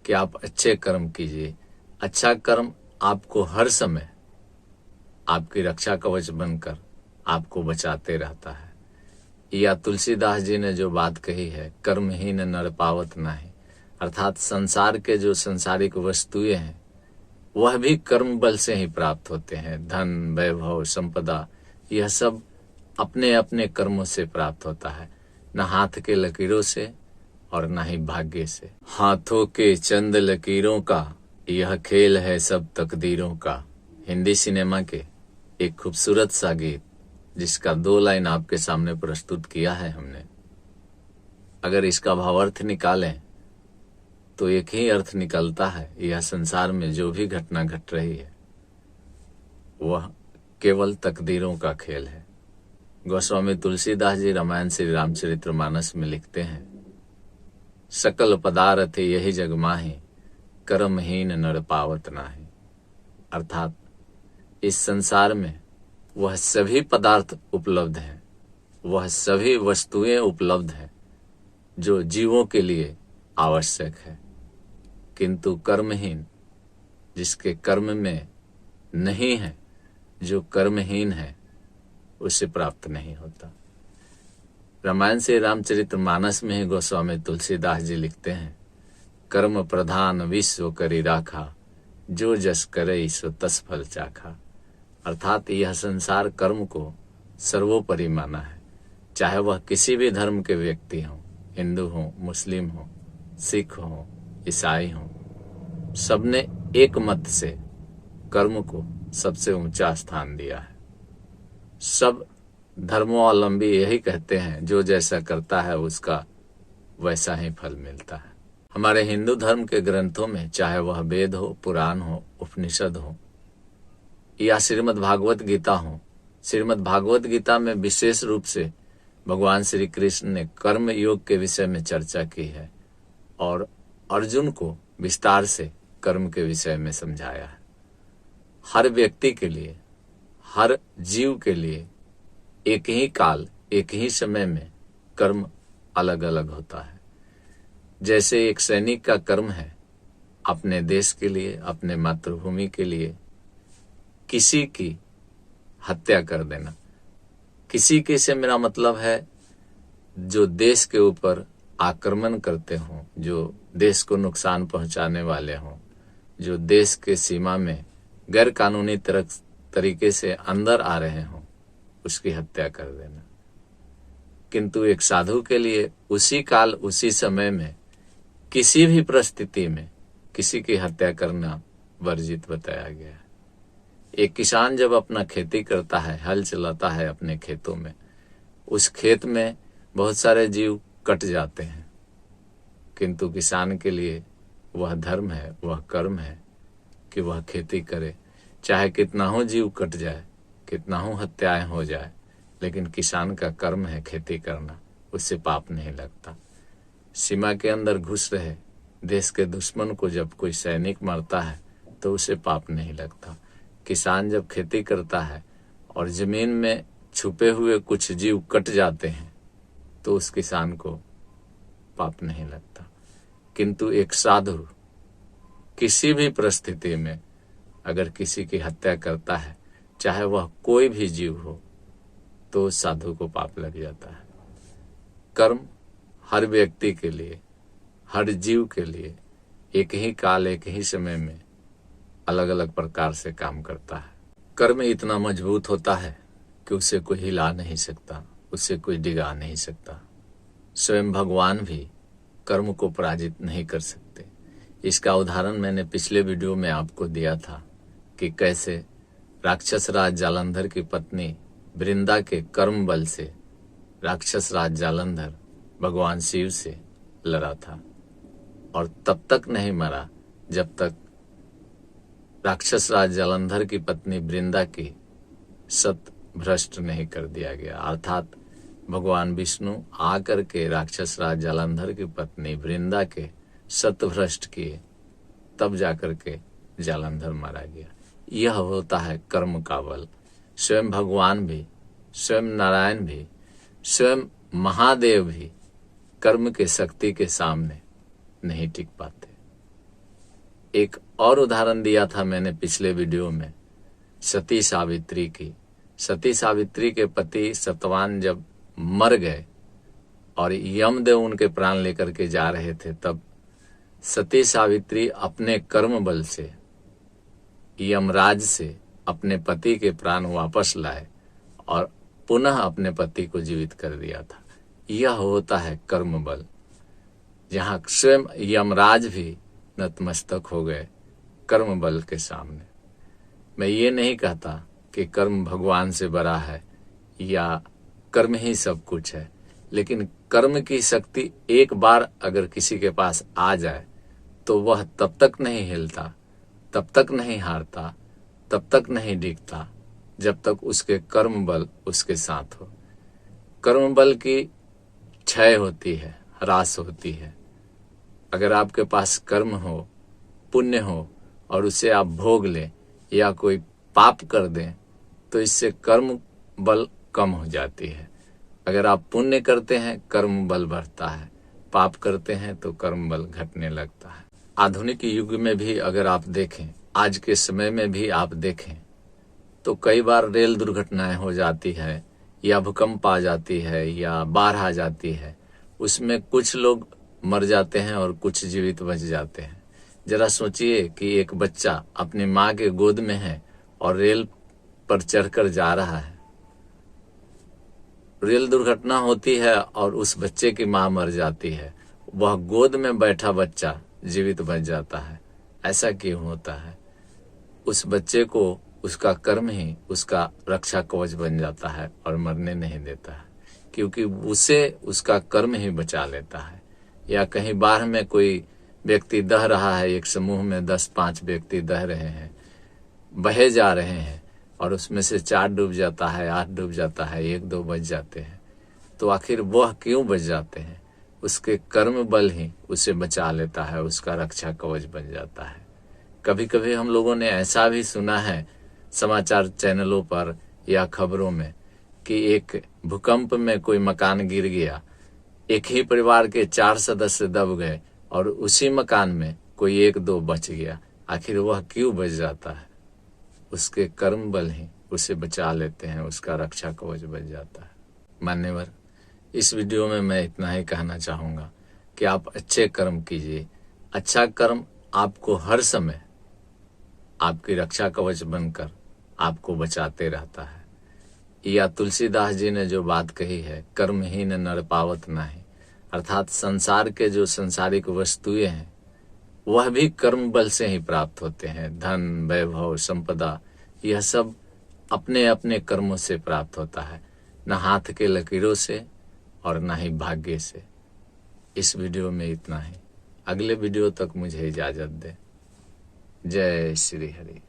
कि आप अच्छे कर्म कीजिए। अच्छा कर्म आपको हर समय आपकी रक्षा कवच बनकर आपको बचाते रहता है। या तुलसीदास जी ने जो बात कही है, कर्महीन नर पावत नाहि, अर्थात संसार के जो संसारिक वस्तुएं हैं वह भी कर्म बल से ही प्राप्त होते हैं। धन, वैभव, संपदा, यह सब अपने अपने कर्मों से प्राप्त होता है, न हाथ के लकीरों से और न ही भाग्य से। हाथों के चंद लकीरों का यह खेल है सब तकदीरों का। हिंदी सिनेमा के एक खूबसूरत सा गीत जिसका 2 लाइन आपके सामने प्रस्तुत किया है हमने। अगर इसका भावार्थ निकालें तो एक ही अर्थ निकलता है, यह संसार में जो भी घटना घट रही है वह केवल तकदीरों का खेल है। गोस्वामी तुलसीदास जी रामायण श्री रामचरितमानस में लिखते हैं, सकल पदार्थ यही जग माहि, कर्महीन नर पावत नाहि। अर्थात इस संसार में वह सभी पदार्थ उपलब्ध हैं, वह सभी वस्तुएं उपलब्ध हैं जो जीवों के लिए आवश्यक है, किंतु कर्महीन, जिसके कर्म में नहीं है, जो कर्महीन है, उसे प्राप्त नहीं होता। रामायण से रामचरितमानस में ही गोस्वामी तुलसीदास जी लिखते हैं, कर्म प्रधान विश्व करी राखा, जो जस करे सो तस फल चाखा। अर्थात यह संसार कर्म को सर्वोपरि माना है। चाहे वह किसी भी धर्म के व्यक्ति हों, हिंदू हों, मुस्लिम हों, सिख हों, ईसाई हों, सबने एक मत से कर्म को सबसे ऊंचा स्थान दिया है। सब धर्मावलंबी यही कहते हैं, जो जैसा करता है उसका वैसा ही फल मिलता है। हमारे हिंदू धर्म के ग्रंथों में, चाहे वह वेद हो, पुराण हो, उपनिषद हो या श्रीमद् भागवत गीता हो, श्रीमद् भागवत गीता में विशेष रूप से भगवान श्री कृष्ण ने कर्म योग के विषय में चर्चा की है और अर्जुन को विस्तार से कर्म के विषय में समझाया है। हर व्यक्ति के लिए, हर जीव के लिए एक ही काल, एक ही समय में कर्म अलग अलग होता है। जैसे एक सैनिक का कर्म है अपने देश के लिए, अपने मातृभूमि के लिए किसी की हत्या कर देना। किसी के से मेरा मतलब है जो देश के ऊपर आक्रमण करते हों, जो देश को नुकसान पहुंचाने वाले हों, जो देश के सीमा में गैर कानूनी तरीके से अंदर आ रहे हों, उसकी हत्या कर देना। किंतु एक साधु के लिए उसी काल, उसी समय में, किसी भी परिस्थिति में किसी की हत्या करना वर्जित बताया गया है। एक किसान जब अपना खेती करता है, हल चलाता है अपने खेतों में, उस खेत में बहुत सारे जीव कट जाते हैं, किंतु किसान के लिए वह धर्म है, वह कर्म है कि वह खेती करे। चाहे कितना हो जीव कट जाए, कितना हो हत्याएं हो जाए, लेकिन किसान का कर्म है खेती करना, उससे पाप नहीं लगता। सीमा के अंदर घुस रहे देश के दुश्मन को जब कोई सैनिक मारता है तो उसे पाप नहीं लगता। किसान जब खेती करता है और जमीन में छुपे हुए कुछ जीव कट जाते हैं तो उस किसान को पाप नहीं लगता। किंतु एक साधु किसी भी परिस्थिति में अगर किसी की हत्या करता है, चाहे वह कोई भी जीव हो, तो उस साधु को पाप लग जाता है। कर्म हर व्यक्ति के लिए, हर जीव के लिए एक ही काल, एक ही समय में अलग अलग प्रकार से काम करता है। कर्म इतना मजबूत होता है कि उसे कोई हिला नहीं सकता, उसे कोई डिगा नहीं सकता। स्वयं भगवान भी कर्म को पराजित नहीं कर सकते। इसका उदाहरण मैंने पिछले वीडियो में आपको दिया था कि कैसे राक्षस राज जालंधर की पत्नी वृंदा के कर्म बल से राक्षस राज जालंधर भगवान शिव से लड़ा था और तब तक नहीं मरा जब तक राक्षस राज जालंधर की पत्नी वृंदा की सत भ्रष्ट नहीं कर दिया गया। अर्थात भगवान विष्णु आकर के राक्षस राज जालंधर की पत्नी वृंदा के सत भ्रष्ट किए, तब जाकर के जालंधर मारा गया। यह होता है कर्म का बल। स्वयं भगवान भी, स्वयं नारायण भी, स्वयं महादेव भी कर्म के शक्ति के सामने नहीं टिक पाते। एक और उदाहरण दिया था मैंने पिछले वीडियो में सती सावित्री की। सती सावित्री के पति सतवान जब मर गए और यमदेव उनके प्राण लेकर के जा रहे थे, तब सती सावित्री अपने कर्म बल से यमराज से अपने पति के प्राण वापस लाए और पुनः अपने पति को जीवित कर दिया था। यह होता है कर्म बल, जहां स्वयं यमराज भी नतमस्तक हो गए कर्म बल के सामने। मैं ये नहीं कहता कि कर्म भगवान से बड़ा है या कर्म ही सब कुछ है, लेकिन कर्म की शक्ति एक बार अगर किसी के पास आ जाए तो वह तब तक नहीं हिलता, तब तक नहीं हारता, तब तक नहीं डिगता जब तक उसके कर्म बल उसके साथ हो। कर्म बल की क्षय होती है, ह्रास होती है। अगर आपके पास कर्म हो, पुण्य हो और उसे आप भोग लें या कोई पाप कर दें तो इससे कर्म बल कम हो जाती है। अगर आप पुण्य करते हैं कर्म बल बढ़ता है, पाप करते हैं तो कर्म बल घटने लगता है। आधुनिक युग में भी अगर आप देखें, आज के समय में भी आप देखें तो कई बार रेल दुर्घटनाएं हो जाती है या भूकंप आ जाती है या बाढ़ आ जाती है। उसमें कुछ लोग मर जाते हैं और कुछ जीवित बच जाते हैं। जरा सोचिए कि एक बच्चा अपनी माँ के गोद में है और रेल पर चढ़कर जा रहा है, रेल दुर्घटना होती है और उस बच्चे की माँ मर जाती है, वह गोद में बैठा बच्चा जीवित बच जाता है। ऐसा क्यों होता है? उस बच्चे को उसका कर्म ही उसका रक्षा कवच बन जाता है और मरने नहीं देता है, क्योंकि उसे उसका कर्म ही बचा लेता है। या कहीं बाढ़ में कोई व्यक्ति दह रहा है, एक समूह में 10-5 व्यक्ति दह रहे हैं, बहे जा रहे हैं और उसमें से 4 डूब जाता है, 8 डूब जाता है, 1-2 बच जाते हैं। तो आखिर वह क्यों बच जाते हैं? उसके कर्म बल ही उसे बचा लेता है, उसका रक्षा कवच बन जाता है। कभी कभी हम लोगों ने ऐसा भी सुना है समाचार चैनलों पर या खबरों में कि एक भूकंप में कोई मकान गिर गया, एक ही परिवार के 4 सदस्य दब गए और उसी मकान में कोई 1-2 बच गया। आखिर वह क्यों बच जाता है? उसके कर्म बल ही उसे बचा लेते हैं, उसका रक्षा कवच बन जाता है। मान्यवर, इस वीडियो में मैं इतना ही कहना चाहूँगा कि आप अच्छे कर्म कीजिए। अच्छा कर्म आपको हर समय आपकी रक्षा कवच बनकर आपको बचाते रहता है। या तुलसीदास जी ने जो बात कही है, कर्महीन नर पावत नाही, अर्थात संसार के जो संसारिक वस्तुएं हैं वह भी कर्म बल से ही प्राप्त होते हैं। धन, वैभव, संपदा, यह सब अपने अपने कर्मों से प्राप्त होता है, न हाथ के लकीरों से और न ही भाग्य से। इस वीडियो में इतना ही। अगले वीडियो तक मुझे इजाजत दें। जय श्री हरि।